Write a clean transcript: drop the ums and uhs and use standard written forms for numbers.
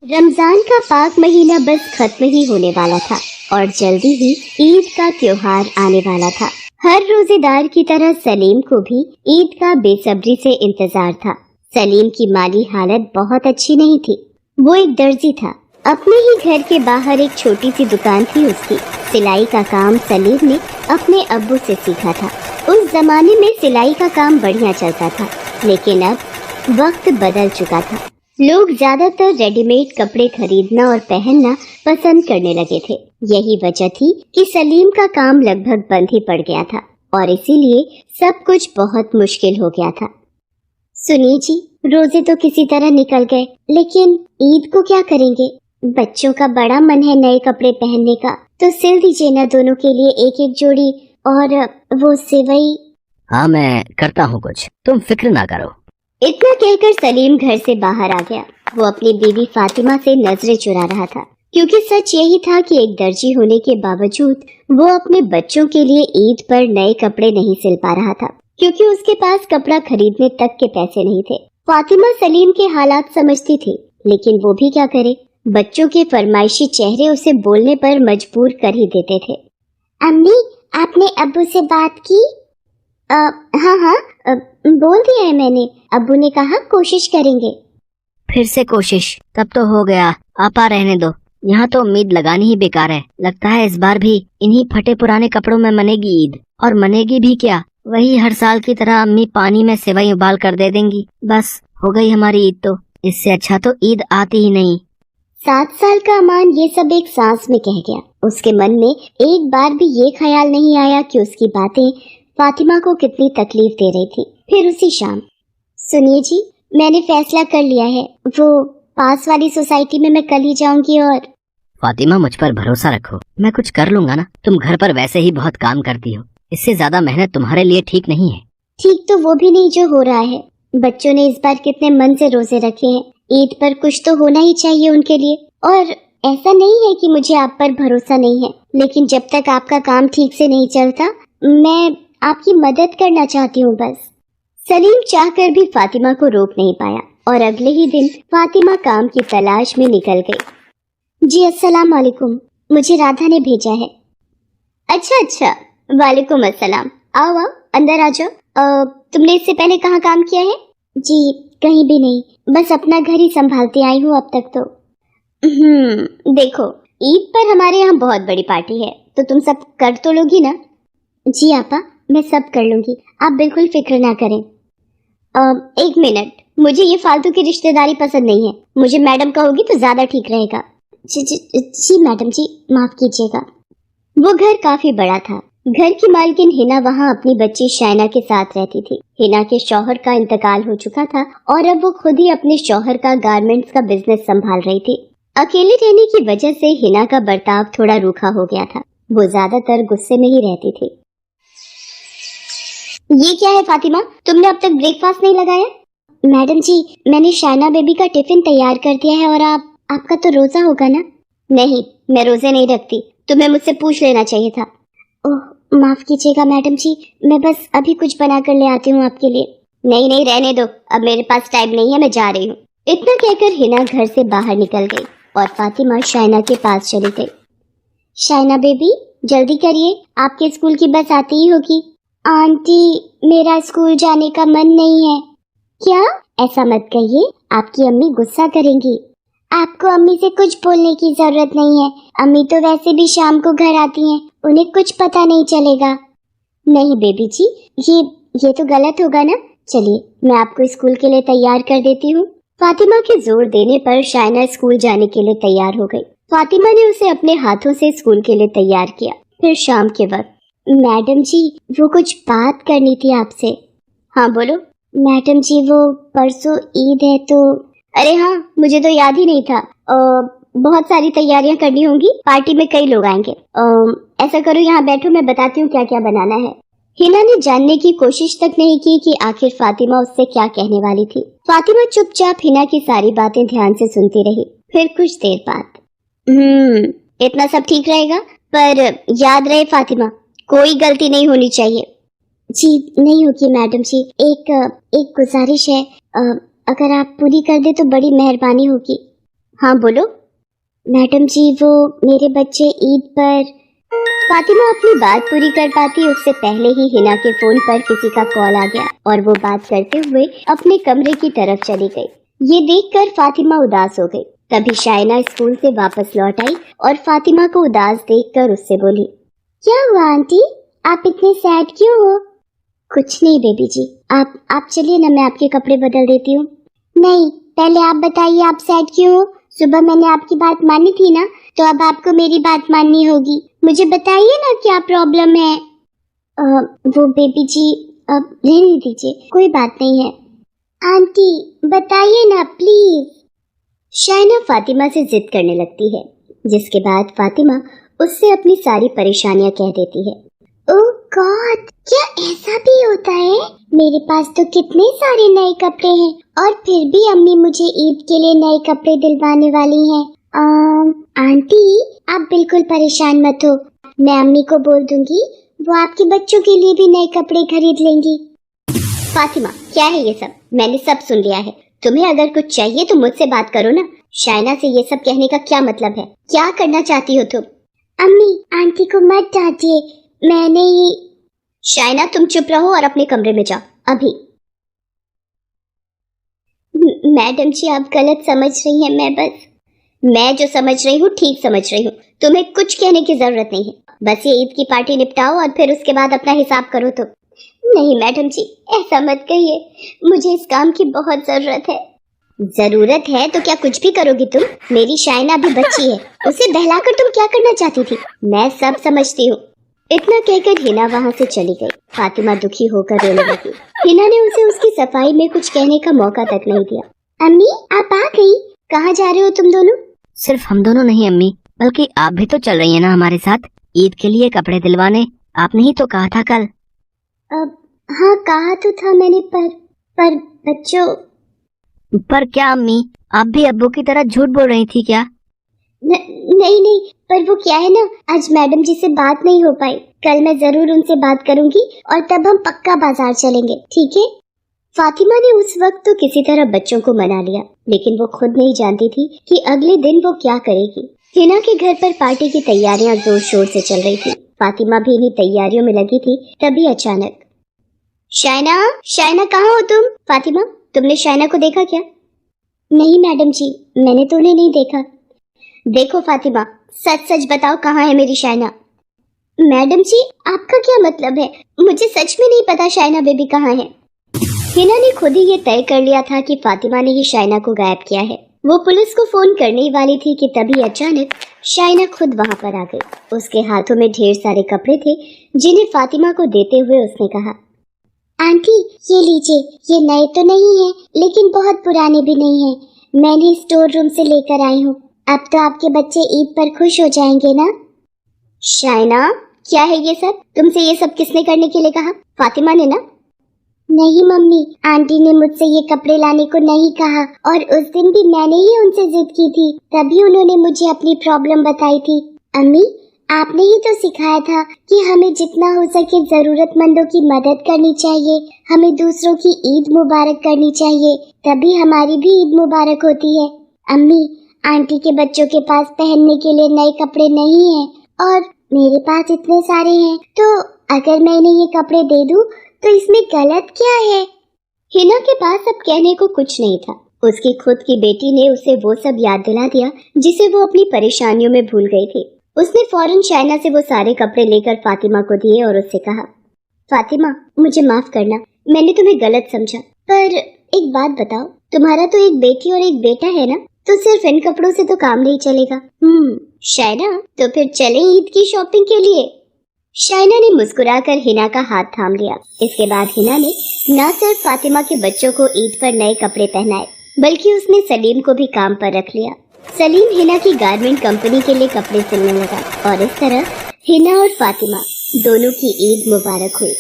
रमजान का पाक महीना बस खत्म ही होने वाला था और जल्दी ही ईद का त्योहार आने वाला था। हर रोजेदार की तरह सलीम को भी ईद का बेसब्री से इंतजार था। सलीम की माली हालत बहुत अच्छी नहीं थी। वो एक दर्जी था। अपने ही घर के बाहर एक छोटी सी दुकान थी उसकी। सिलाई का काम सलीम ने अपने अब्बू से सीखा था। उस जमाने में सिलाई का काम बढ़िया चलता था, लेकिन अब वक्त बदल चुका था। लोग ज्यादातर रेडीमेड कपड़े खरीदना और पहनना पसंद करने लगे थे। यही वजह थी कि सलीम का काम लगभग बंद ही पड़ गया था और इसीलिए सब कुछ बहुत मुश्किल हो गया था। सुनिए जी, रोजे तो किसी तरह निकल गए, लेकिन ईद को क्या करेंगे? बच्चों का बड़ा मन है नए कपड़े पहनने का, तो सिल दीजिए ना दोनों के लिए एक एक जोड़ी। और वो सेवई। हाँ, मैं करता हूँ कुछ, तुम फिक्र ना करो। इतना कहकर सलीम घर से बाहर आ गया। वो अपनी बीवी फातिमा से नजरें चुरा रहा था, क्योंकि सच यही था कि एक दर्जी होने के बावजूद वो अपने बच्चों के लिए ईद पर नए कपड़े नहीं सिल पा रहा था, क्योंकि उसके पास कपड़ा खरीदने तक के पैसे नहीं थे। फातिमा सलीम के हालात समझती थी, लेकिन वो भी क्या करे। बच्चों के फरमाइशी चेहरे उसे बोलने पर मजबूर कर ही देते थे। अम्मी, आपने अब्बू से बात की? हाँ, बोल दिया है मैंने। अब्बू ने कहा कोशिश करेंगे। फिर से कोशिश? तब तो हो गया, आपा रहने दो। यहाँ तो उम्मीद लगानी ही बेकार है। लगता है इस बार भी इन्हीं फटे पुराने कपड़ों में मनेगी ईद। और मनेगी भी क्या, वही हर साल की तरह अम्मी पानी में सेवई उबाल कर दे देंगी। बस हो गई हमारी ईद। तो इससे अच्छा तो ईद आती ही नहीं। 7 साल का अमान ये सब एक सांस में कह गया। उसके मन में एक बार भी ये ख्याल नहीं आया कि उसकी बातें फातिमा को कितनी तकलीफ दे रही थी। फिर उसी शाम, सुनिए जी, मैंने फैसला कर लिया है। वो पास वाली सोसाइटी में मैं कल ही जाऊंगी। और फातिमा, मुझ पर भरोसा रखो, मैं कुछ कर लूंगा ना। तुम घर पर वैसे ही बहुत काम करती हो, इससे ज्यादा मेहनत तुम्हारे लिए ठीक नहीं है। ठीक तो वो भी नहीं जो हो रहा है। बच्चों ने इस बार कितने मन से रोजे रखे हैं। ईद पर कुछ तो होना ही चाहिए उनके लिए। और ऐसा नहीं है कि मुझे आप पर भरोसा नहीं है, लेकिन जब तक आपका काम ठीक से नहीं चलता, मैं आपकी मदद करना चाहती हूँ बस। सलीम चाहकर भी फातिमा को रोक नहीं पाया और अगले ही दिन फातिमा काम की तलाश में निकल गई। जी अस्सलाम वालेकुम, मुझे राधा ने भेजा है। अच्छा, वालेकुम अस्सलाम। आओ अंदर आ जाओ। तुमने इससे पहले कहाँ काम किया है? जी कहीं भी नहीं, बस अपना घर ही संभालती आई हूँ अब तक तो। देखो, ईद पर हमारे यहाँ बहुत बड़ी पार्टी है, तो तुम सब कर तो लोगी ना? जी आपा, मैं सब कर लूंगी, आप बिल्कुल फिक्र ना करें। एक मिनट, मुझे ये फालतू की रिश्तेदारी पसंद नहीं है। मुझे मैडम कहोगी तो ज्यादा ठीक रहेगा। जी मैडम जी, माफ कीजिएगा। वो घर काफी बड़ा था। घर की मालकिन हिना वहाँ अपनी बच्ची शाइना के साथ रहती थी। हिना के शौहर का इंतकाल हो चुका था और अब वो खुद ही अपने शौहर का गारमेंट्स का बिजनेस संभाल रही थी। अकेले रहने की वजह से हिना का बर्ताव थोड़ा रूखा हो गया था। वो ज्यादातर गुस्से में ही रहती थी। ये क्या है फातिमा, तुमने अब तक ब्रेकफास्ट नहीं लगाया? मैडम जी, मैंने शाइना बेबी का टिफिन तैयार कर दिया है। और आपका तो रोजा होगा ना? नहीं, मैं रोजे नहीं रखती, तुम्हें मुझसे पूछ लेना चाहिए था। ओह, माफ कीजिएगा मैडम जी, मैं बस अभी कुछ बना कर ले आती हूँ आपके लिए। नहीं, रहने दो, अब मेरे पास टाइम नहीं है, मैं जा रही हूँ। इतना कहकर हिना घर से बाहर निकल गई और फातिमा शाइना के पास चली गई। शाइना बेबी, जल्दी करिए, आपके स्कूल की बस आती ही होगी। आंटी, मेरा स्कूल जाने का मन नहीं है। क्या? ऐसा मत कहिए, आपकी अम्मी गुस्सा करेंगी। आपको अम्मी से कुछ बोलने की जरूरत नहीं है। अम्मी तो वैसे भी शाम को घर आती हैं, उन्हें कुछ पता नहीं चलेगा। नहीं बेबी जी, ये तो गलत होगा ना। चलिए, मैं आपको स्कूल के लिए तैयार कर देती हूँ। फातिमा के जोर देने पर शाइना स्कूल जाने के लिए तैयार हो गई। फातिमा ने उसे अपने हाथों से स्कूल के लिए तैयार किया। फिर शाम के वक्त, मैडम जी, वो कुछ बात करनी थी आपसे। हाँ बोलो। मैडम जी, वो परसों ईद है तो। अरे हाँ, मुझे तो याद ही नहीं था। बहुत सारी तैयारियां करनी होंगी, पार्टी में कई लोग आएंगे। ऐसा करो, यहाँ बैठो, मैं बताती हूँ क्या क्या बनाना है। हिना ने जानने की कोशिश तक नहीं की कि आखिर फातिमा उससे क्या कहने वाली थी। फातिमा चुपचाप हिना की सारी बातें ध्यान से सुनती रही। फिर कुछ देर बाद, इतना सब ठीक रहेगा, पर याद रहे फातिमा, कोई गलती नहीं होनी चाहिए। जी नहीं होगी मैडम जी। एक गुजारिश है, अगर आप पूरी कर दे तो बड़ी मेहरबानी होगी। हाँ बोलो। मैडम जी वो मेरे बच्चे ईद पर। फातिमा अपनी बात पूरी कर पाती उससे पहले ही हिना के फोन पर किसी का कॉल आ गया और वो बात करते हुए अपने कमरे की तरफ चली गई। ये देखकर फातिमा उदास हो गई। तभी शाइना स्कूल से वापस लौट आई और फातिमा को उदास देखकर उससे बोली, क्या हुआ आंटी, आप इतने सैड क्यों हो? कुछ नहीं बेबी जी, आप चलिए ना, मैं आपके कपड़े बदल देती हूँ। नहीं, पहले आप बताइए आप सैड क्यों हो? सुबह मैंने आपकी बात मानी थी ना, तो अब आपको मेरी बात माननी होगी। मुझे बताइए ना क्या प्रॉब्लम है। वो बेबी जी अब रहने दीजिए, कोई बात नहीं है। आंटी बताइए ना प्लीज। शाइना फातिमा से जिद करने लगती है, जिसके बाद फातिमा उससे अपनी सारी परेशानियां कह देती है। ओह गॉड, क्या ऐसा भी होता है? मेरे पास तो कितने सारे नए कपड़े हैं और फिर भी अम्मी मुझे ईद के लिए नए कपड़े दिलवाने वाली हैं। आंटी आप बिल्कुल परेशान मत हो, मैं अम्मी को बोल दूंगी, वो आपके बच्चों के लिए भी नए कपड़े खरीद लेंगी। फातिमा क्या है ये सब? मैंने सब सुन लिया है। तुम्हें अगर कुछ चाहिए तो मुझसे बात करो ना। शाइना से ये सब कहने का क्या मतलब है? क्या करना चाहती हो तुम? अम्मी आंटी को मत डांटिए, मैंने ही। शाइना तुम चुप रहो और अपने कमरे में जाओ अभी। मैडम जी आप गलत समझ रही हैं, मैं जो समझ रही हूँ ठीक समझ रही हूँ। तुम्हें कुछ कहने की जरूरत नहीं है, बस ये ईद की पार्टी निपटाओ और फिर उसके बाद अपना हिसाब करो। तो नहीं मैडम जी ऐसा मत कहिए, मुझे इस काम की बहुत जरूरत है तो क्या कुछ भी करोगी तुम? मेरी शाइना भी बच्ची है, उसे बहलाकर तुम क्या करना चाहती थी? मैं सब समझती हूँ। इतना कहकर हिना वहाँ से चली गई। फातिमा दुखी होकर रोने लगी। हिना ने उसे उसकी सफाई में कुछ कहने का मौका तक नहीं दिया। अम्मी आप आ गई, कहाँ जा रहे हो तुम दोनों? सिर्फ हम दोनों नहीं अम्मी, बल्कि आप भी तो चल रही है ना हमारे साथ ईद के लिए कपड़े दिलवाने। आपने ही तो कहा था कल। हाँ कहा तो था मैंने, पर बच्चों। पर क्या अम्मी, आप भी अब्बू की तरह झूठ बोल रही थी क्या? नहीं, पर वो क्या है ना, आज मैडम जी से बात नहीं हो पाई। कल मैं जरूर उनसे बात करूंगी और तब हम पक्का बाजार चलेंगे, ठीक है? फातिमा ने उस वक्त तो किसी तरह बच्चों को मना लिया, लेकिन वो खुद नहीं जानती थी कि अगले दिन वो क्या करेगी। हिना के घर पर पार्टी की तैयारियां जोर शोर से चल रही थी। फातिमा भी इन्हीं तैयारियों में लगी थी। तभी अचानक, शाइना कहाँ हो तुम? फातिमा तुमने शाइना को देखा क्या? नहीं मैडम जी, मैंने तो उन्हें नहीं देखा। देखो फातिमा, सच सच बताओ कहाँ है मेरी शाइना? मैडम जी आपका क्या मतलब है? मुझे सच में नहीं पता शाइना बेबी कहाँ है। हिना ने खुद ही ये तय कर लिया था कि फातिमा ने ही शाइना को गायब किया है। वो पुलिस को फोन करने ही वाली थी कि तभी अचानक शाइना खुद वहाँ पर आ गई। उसके हाथों में ढेर सारे कपड़े थे जिन्हें फातिमा को देते हुए उसने कहा, आंटी ये लीजिए, ये नए तो नहीं है लेकिन बहुत पुराने भी नहीं है, मैंने स्टोर रूम से लेकर आई हूँ। अब तो आपके बच्चे ईद पर खुश हो जाएंगे ना? शाइना क्या है ये सब? तुमसे ये सब किसने करने के लिए कहा? फातिमा ने ना? नहीं मम्मी, आंटी ने मुझसे ये कपड़े लाने को नहीं कहा और उस दिन भी मैंने ही उनसे जिद की थी, तभी उन्होंने मुझे अपनी प्रॉब्लम बताई थी। अम्मी आपने ही तो सिखाया था कि हमें जितना हो सके जरूरतमंदों की मदद करनी चाहिए, हमें दूसरों की ईद मुबारक करनी चाहिए, तभी हमारी भी ईद मुबारक होती है। अम्मी आंटी के बच्चों के पास पहनने के लिए नए कपड़े नहीं हैं और मेरे पास इतने सारे हैं, तो अगर मैं इन्हें ये कपड़े दे दूं तो इसमें गलत क्या है? हिना के पास अब कहने को कुछ नहीं था। उसकी खुद की बेटी ने उसे वो सब याद दिला दिया जिसे वो अपनी परेशानियों में भूल गई थी। उसने फौरन शाइना से वो सारे कपड़े लेकर फातिमा को दिए और उससे कहा, फातिमा मुझे माफ करना, मैंने तुम्हें गलत समझा, पर एक बात बताओ, तुम्हारा तो एक बेटी और एक बेटा है ना, तो सिर्फ इन कपड़ों से तो काम नहीं चलेगा। शाइना तो फिर चलें ईद की शॉपिंग के लिए? शाइना ने मुस्कुराकर हिना का हाथ थाम लिया। इसके बाद हिना ने न सिर्फ फातिमा के बच्चों को ईद पर नए कपड़े पहनाए, बल्कि उसने सलीम को भी काम पर रख लिया। सलीम हिना की गारमेंट कंपनी के लिए कपड़े सिलने लगा और इस तरह हिना और फातिमा दोनों की ईद मुबारक हुई।